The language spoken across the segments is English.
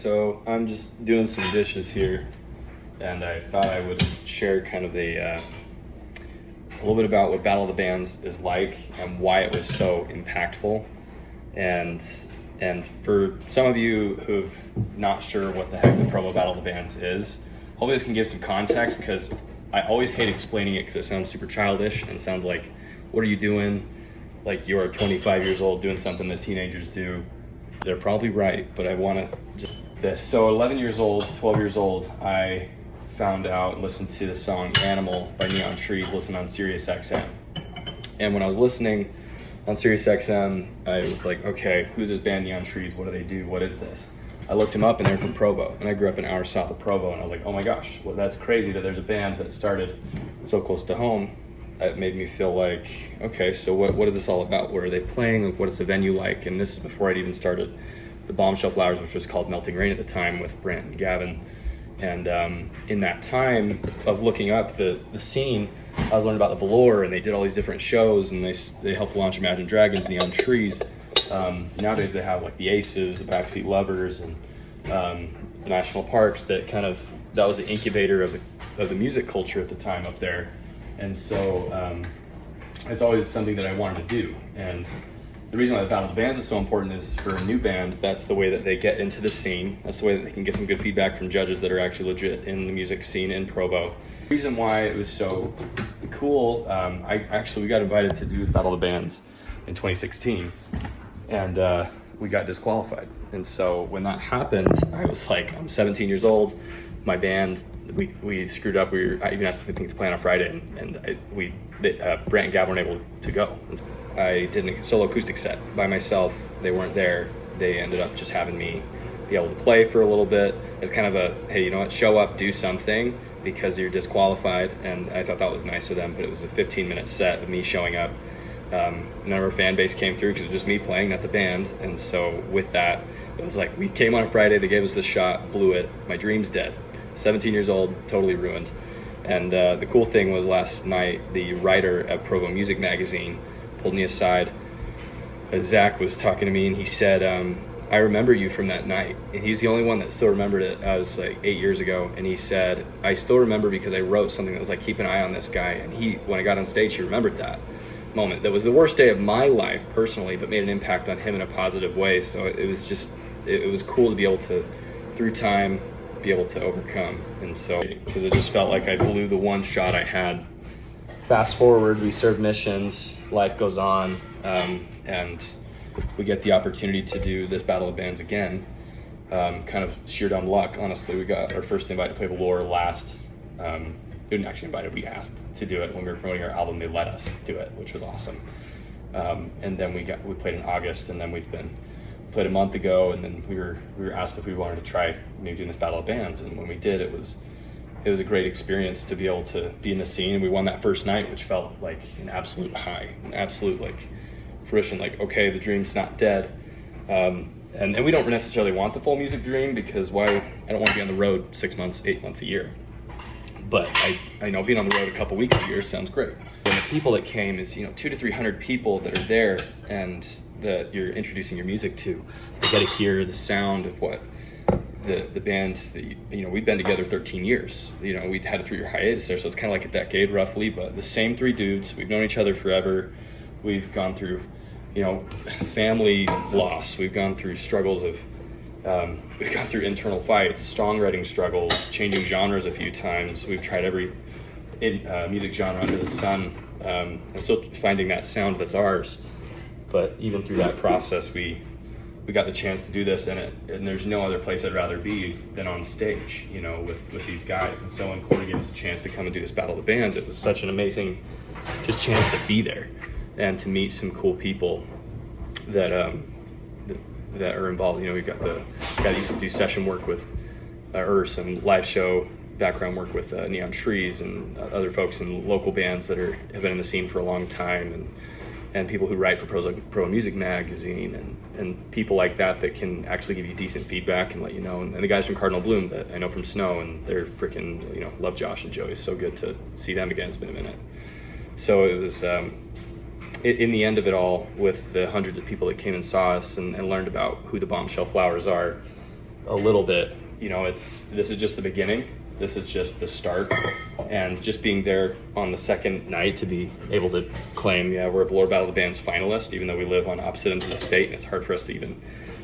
So I'm just doing some dishes here, and I thought I would share kind of a little bit about what Battle of the Bands is like and why it was so impactful. And for some of you who've not sure what the heck the Provo Battle of the Bands is, hopefully this can give some context, because I always hate explaining it because it sounds super childish and sounds like, what are you doing? Like you're 25 years old doing something that teenagers do. They're probably right, but I want to just this. So 11 years old, 12 years old, I found out and listened to the song Animal by Neon Trees, listened on Sirius XM. And when I was listening on Sirius XM, I was like, okay, who's this band Neon Trees? What do they do? What is this? I looked them up and they're from Provo, and I grew up an hour south of Provo, and I was like, oh my gosh, well, that's crazy that there's a band that started so close to home. It made me feel like, okay, so what is this all about? Where are they playing? What is the venue like? And this is before I'd even started the Bombshell Flowers, which was called Melting Rain at the time, with Brant and Gavin. And in that time of looking up the scene, I was learning about the Velour, and they did all these different shows, and they helped launch Imagine Dragons, Neon Trees. Nowadays they have like the Aces, the Backseat Lovers, and the National Parks. That was the incubator of the music culture at the time up there. And so it's always something that I wanted to do. And the reason why the Battle of the Bands is so important is, for a new band, that's the way that they get into the scene. That's the way that they can get some good feedback from judges that are actually legit in the music scene in Provo. The reason why it was so cool, we got invited to do the Battle of the Bands in 2016, and we got disqualified. And so when that happened, I was like, I'm 17 years old, my band, we screwed up. I even asked if we think to play on a Friday, and Brant and Gavin weren't able to go. I did a solo acoustic set by myself. They weren't there. They ended up just having me be able to play for a little bit as kind of a, hey, you know what, show up, do something, because you're disqualified. And I thought that was nice of them, but it was a 15-minute set of me showing up. None of our fan base came through because it was just me playing, not the band. And so with that, it was like, we came on a Friday, they gave us this shot, blew it, my dream's dead. 17 years old, totally ruined. And the cool thing was, last night, the writer at Provo Music Magazine pulled me aside. Zach was talking to me, and he said, I remember you from that night. And he's the only one that still remembered it. I was like 8 years ago, and he said, I still remember because I wrote something that was like, keep an eye on this guy. And when I got on stage, he remembered that moment. That was the worst day of my life personally, but made an impact on him in a positive way. So it was cool to be able to, through time, be able to overcome. And so, because it just felt like I blew the one shot I had. Fast forward, we serve missions, life goes on, and we get the opportunity to do this Battle of Bands again. Kind of sheer dumb luck, honestly. We got our first invite to play Velour last. We didn't actually invite it, we asked to do it when we were promoting our album. They let us do it, which was awesome. And then we played in August, and then played a month ago, and then we were asked if we wanted to try maybe doing this Battle of Bands. And when we did, it was a great experience to be able to be in the scene. And we won that first night, which felt like an absolute high, an absolute like fruition, like, okay, the dream's not dead. And we don't necessarily want the full music dream, because I don't want to be on the road 6 months, 8 months a year. But I know being on the road a couple weeks a year sounds great. And the people that came is, 200 to 300 people that are there, and that you're introducing your music to. They get to hear the sound of what the band, we've been together 13 years. We'd had a 3-year hiatus there, so it's kind of like a decade roughly, but the same 3 dudes. We've known each other forever. We've gone through, family loss. We've gone through struggles of, we've gone through internal fights, songwriting struggles, changing genres a few times. We've tried every music genre under the sun. I'm still finding that sound that's ours. But even through that process, we got the chance to do this, and there's no other place I'd rather be than on stage, with these guys. And so when Corey gave us a chance to come and do this Battle of the Bands, it was such an amazing just chance to be there and to meet some cool people that are involved. We've got the guy that used to do session work with or some live show background work with Neon Trees, and other folks in local bands that have been in the scene for a long time, and people who write for Pro Music Magazine, and people like that can actually give you decent feedback and let you know. And the guys from Cardinal Bloom that I know from Snow, and they're freaking, love Josh and Joey. It's so good to see them again. It's been a minute. So it was, in the end of it all, with the hundreds of people that came and saw us and learned about who the Bombshell Flowers are, a little bit, you know, this is just the beginning. This is just the start. And just being there on the second night to be able to claim, yeah, we're a Velour Battle of the Bands finalist, even though we live on opposite ends of the state and it's hard for us to even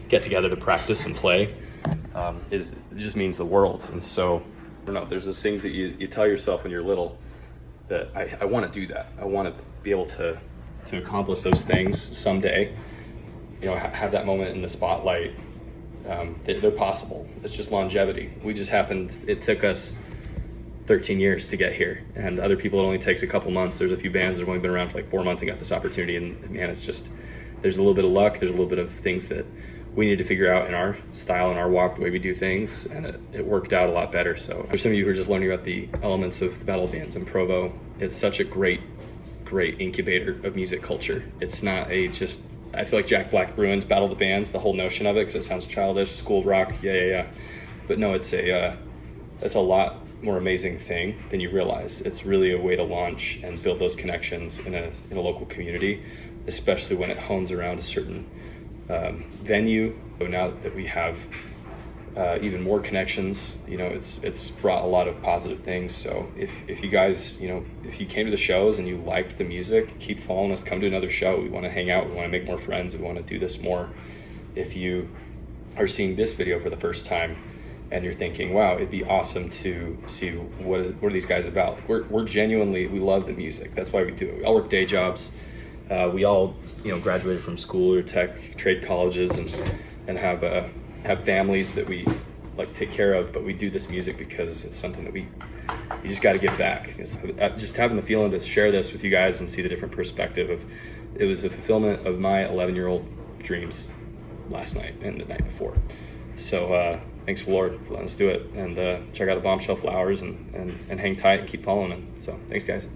get together to practice and play, it just means the world. And so, I don't know, there's those things that you tell yourself when you're little that I want to do that. I want to be able to accomplish those things someday, you know, have that moment in the spotlight. They're possible. It's just longevity. It took us 13 years to get here, and other people it only takes a couple months. There's a few bands that have only been around for like 4 months and got this opportunity, and man, it's just, there's a little bit of luck, there's a little bit of things that we need to figure out in our style and our walk, the way we do things, and it worked out a lot better. So for some of you who are just learning about the elements of the Battle of Bands in Provo, it's such a great incubator of music culture. It's not I feel like Jack Black ruined Battle of the Bands, the whole notion of it, because it sounds childish, school rock, yeah. But no, it's a lot more amazing thing than you realize. It's really a way to launch and build those connections in a local community, especially when it hones around a certain venue. So now that we have even more connections, you know, it's brought a lot of positive things. So if you guys, you know, if you came to the shows and you liked the music, keep following us, come to another show. We want to hang out, we want to make more friends, we want to do this more. If you are seeing this video for the first time and you're thinking, wow, it'd be awesome to see what are these guys about, we're genuinely, we love the music. That's why we do it. We all work day jobs. We all, you know, graduated from school or trade colleges and have families that we like take care of, but we do this music because it's something that you just got to give back. It's just having the feeling to share this with you guys and see the different perspective it was a fulfillment of my 11-year-old dreams last night and the night before. So thanks, Velour, for letting us do it, and check out the Bombshell Flowers and hang tight and keep following them. So thanks, guys.